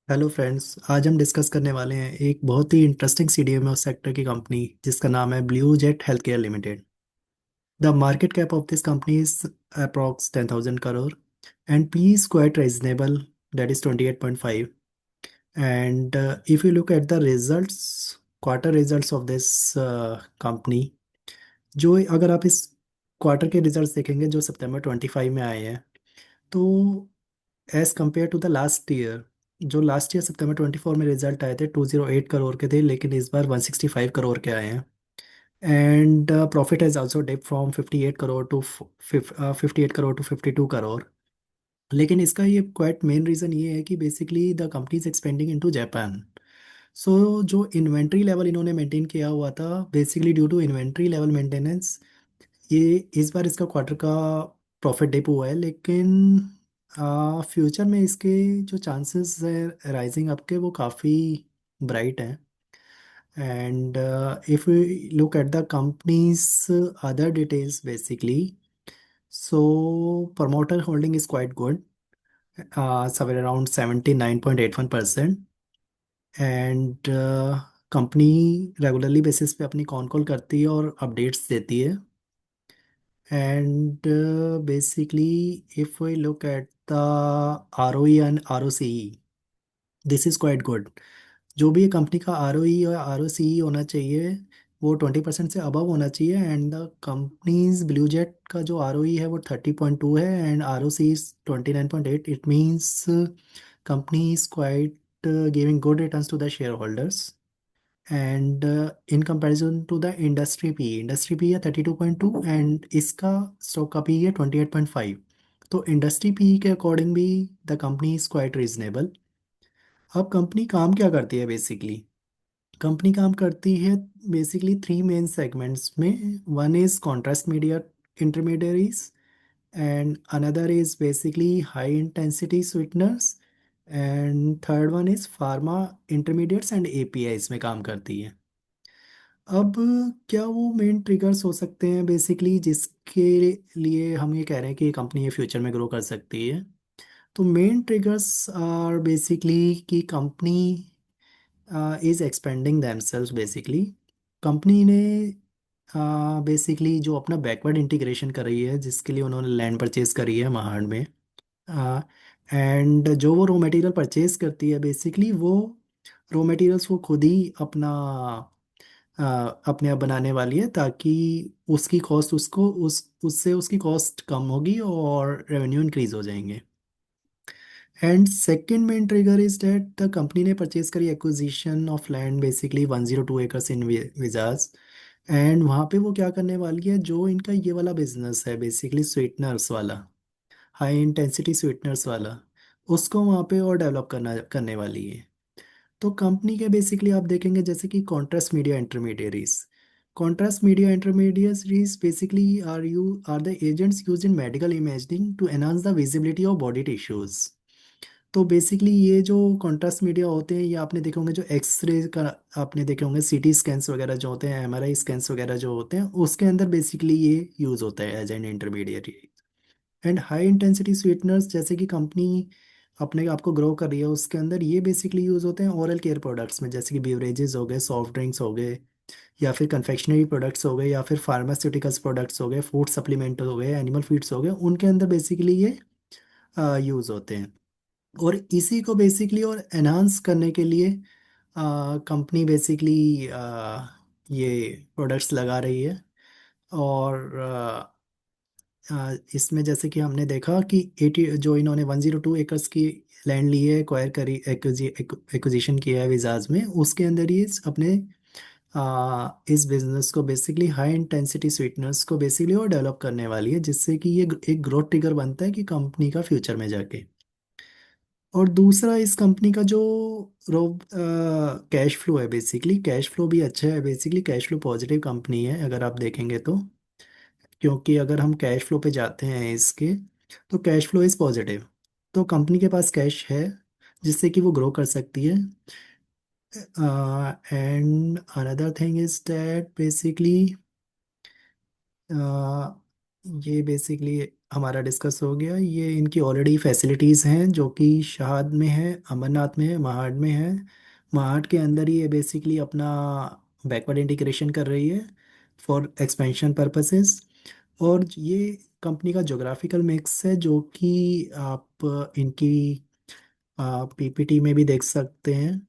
Hello friends. आज हम discuss करने वाले हैं एक बहुत ही इंटरेस्टिंग सीडीएमओ सेक्टर की कंपनी जिसका नाम है blue Jet health care limited. The market cap of this company is approx 10,000 crore and P is quite reasonable, that is 28.5। And if you look at the results, quarter results of this company, जो अगर आप इस quarter के results देखेंगे जो सितंबर 25 में आए हैं, तो as compared to the last year, जो लास्ट ईयर सितंबर 24 में रिजल्ट आए थे 208 करोड़ के थे, लेकिन इस बार 165 करोड़ के आए हैं। And profit has also dip from 58 crore to 58 crore to 52 crore. लेकिन इसका ये क्वाइट मेन रीज़न ये है कि basically the company is expanding into Japan. So जो इन्वेंट्री लेवल इन्होंने मेंटेन किया हुआ था, basically due to inventory level maintenance, ये इस बार इसका क्वार्टर का प्रॉफिट डिप हुआ है। लेकिन फ्यूचर में इसके जो चांसेस है राइजिंग अप के, वो काफ़ी ब्राइट हैं। And if you look at the companies other details basically, so promoter holding is quite good, somewhere around 79.81%। And company regularly basis पे अपनी कॉन कॉल करती है और अपडेट्स देती है। And basically, if we look at the ROE and ROCE, this is quite good। जो भी company का ROE और ROCE होना चाहिए, वो 20% से अबव होना चाहिए। And the companies Blue Jet का जो ROE है वो 30.2 है and ROCE is 29.8। It means company is quite giving good returns to the share holders. And in comparison to the industry P है 32.2 एंड इसका स्टॉक का पी है 28.5। तो इंडस्ट्री पी के अकॉर्डिंग भी the company is quite reasonable. अब company काम क्या करती है बेसिकली? कंपनी काम करती है बेसिकली थ्री मेन सेगमेंट्स में। One is contrast media intermediaries, and another is basically high intensity sweeteners, and third one is pharma intermediates and API में काम करती है। अब क्या वो मेन ट्रिगर्स हो सकते हैं बेसिकली जिसके लिए हम ये कह रहे हैं कि कंपनी ये फ्यूचर में ग्रो कर सकती है? तो मेन ट्रिगर्स आर बेसिकली कि company is expanding themselves basically. Company ने बेसिकली जो अपना बैकवर्ड इंटीग्रेशन कर रही है, जिसके लिए उन्होंने लैंड परचेज करी है महाड़ में। एंड जो वो रॉ मटेरियल परचेज करती है बेसिकली, वो रॉ मटेरियल्स वो खुद ही अपने आप बनाने वाली है, ताकि उसकी कॉस्ट उसको उससे उसकी कॉस्ट कम होगी और रेवेन्यू इंक्रीज हो जाएंगे। And second main trigger is that the company ने परचेज करी acquisition of land basically 102 acres in विजाज। And वहाँ पे वो क्या करने वाली है, जो इनका ये वाला बिजनेस है बेसिकली स्वीटनर्स वाला, हाई इंटेंसिटी स्वीटनर्स वाला, उसको वहाँ पे और डेवलप करने वाली है। तो कंपनी के बेसिकली आप देखेंगे जैसे कि contrast media intermediaries basically are the agents use in medical imaging to enhance the visibility of body tissues. तो बेसिकली ये जो कॉन्ट्रास्ट मीडिया होते हैं, ये आपने देखे होंगे जो एक्सरे का, आपने देखे होंगे सीटी स्कैन्स वगैरह जो होते हैं, एमआरआई स्कैन्स वगैरह जो होते हैं, उसके अंदर बेसिकली ये यूज़ होता है as an intermediate. And high intensity sweeteners जैसे कि कंपनी अपने आप को ग्रो कर रही है, उसके अंदर ये बेसिकली यूज़ होते हैं ओरल केयर प्रोडक्ट्स में, जैसे कि बेवरेजेस हो गए, सॉफ्ट ड्रिंक्स हो गए, या फिर कन्फेक्शनरी प्रोडक्ट्स हो गए, या फिर फार्मास्यूटिकल्स प्रोडक्ट्स हो गए, फूड सप्लीमेंट हो गए, एनिमल फीड्स हो गए, उनके अंदर बेसिकली ये यूज़ होते हैं। और इसी को बेसिकली और एनहांस करने के लिए कंपनी बेसिकली ये प्रोडक्ट्स लगा रही है। और इसमें जैसे कि हमने देखा कि 80 जो इन्होंने 102 एकर्स की लैंड ली है, एक्वायर करी, एक्विजिशन किया है विजाज में, उसके अंदर ही अपने इस बिजनेस को बेसिकली हाई इंटेंसिटी स्वीटनर्स को बेसिकली वो डेवलप करने वाली है, जिससे कि ये एक ग्रोथ ट्रिगर बनता है कि कंपनी का फ्यूचर में जाके। और दूसरा इस कंपनी का जो रो कैश फ्लो है, बेसिकली कैश फ्लो भी अच्छा है, basically cash flow positive company है अगर आप देखेंगे तो। क्योंकि अगर हम कैश फ्लो पे जाते हैं इसके, तो कैश फ्लो इज़ पॉजिटिव। तो कंपनी के पास कैश है जिससे कि वो ग्रो कर सकती है। And another thing is that basically ये बेसिकली हमारा डिस्कस हो गया। ये इनकी ऑलरेडी फैसिलिटीज़ हैं जो कि शहाद में है, अमरनाथ में है, महाड में है। महाड के अंदर ही ये बेसिकली अपना बैकवर्ड इंटीग्रेशन कर रही है फॉर एक्सपेंशन पर्पसेस। और ये कंपनी का जोग्राफिकल मिक्स है जो कि आप इनकी पीपीटी में भी देख सकते हैं।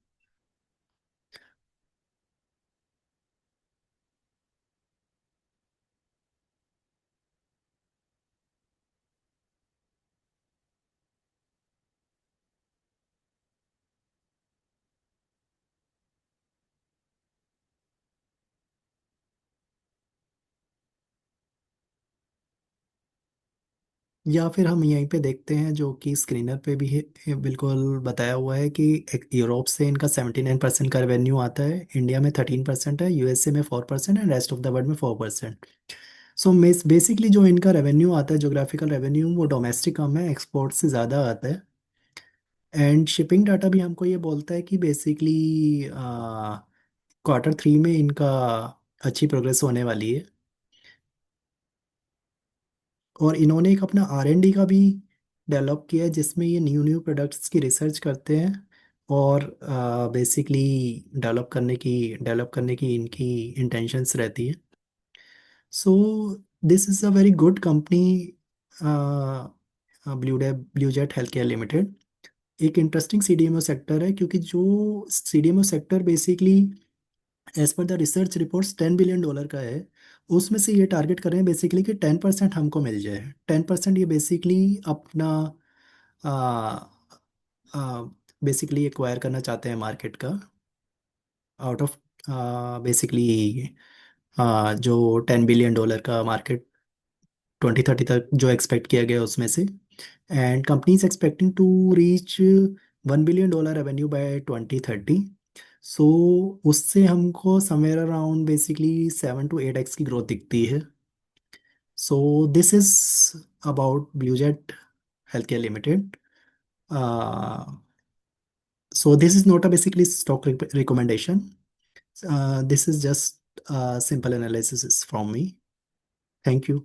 या फिर हम यहीं पे देखते हैं जो कि स्क्रीनर पे भी है, बिल्कुल बताया हुआ है कि यूरोप से इनका 79% का रेवेन्यू आता है, इंडिया में 13% है, यूएसए में 4% and rest of the world में 4%। सो बेसिकली जो इनका रेवेन्यू आता है, जोग्राफिकल रेवेन्यू, वो डोमेस्टिक कम है, एक्सपोर्ट से ज़्यादा आता है। एंड शिपिंग डाटा भी हमको ये बोलता है कि बेसिकली क्वार्टर 3 में इनका अच्छी प्रोग्रेस होने वाली है। और इन्होंने एक अपना R&D का भी डेवलप किया है जिसमें ये न्यू न्यू प्रोडक्ट्स की रिसर्च करते हैं। और बेसिकली डेवलप करने की इनकी इंटेंशंस रहती है। So this is a very good company, Blue Jet health care limited. एक इंटरेस्टिंग CDMO सेक्टर है क्योंकि जो CDMO sector basically as per the research reports $10 billion का है। उसमें से ये टारगेट कर रहे हैं बेसिकली कि 10% हमको मिल जाए। 10% ये बेसिकली अपना बेसिकली एक्वायर करना चाहते हैं मार्केट का, आउट ऑफ बेसिकली जो $10 बिलियन का मार्केट 2030 तक जो एक्सपेक्ट किया गया उसमें से। And company is expecting to reach $1 billion revenue by 2030। सो उससे हमको somewhere around basically 7 to 8x की ग्रोथ दिखती है। So this is about blue Jet health care limited. So this is not a basically stock recommendation. This is just simple analysis from me. Thank you.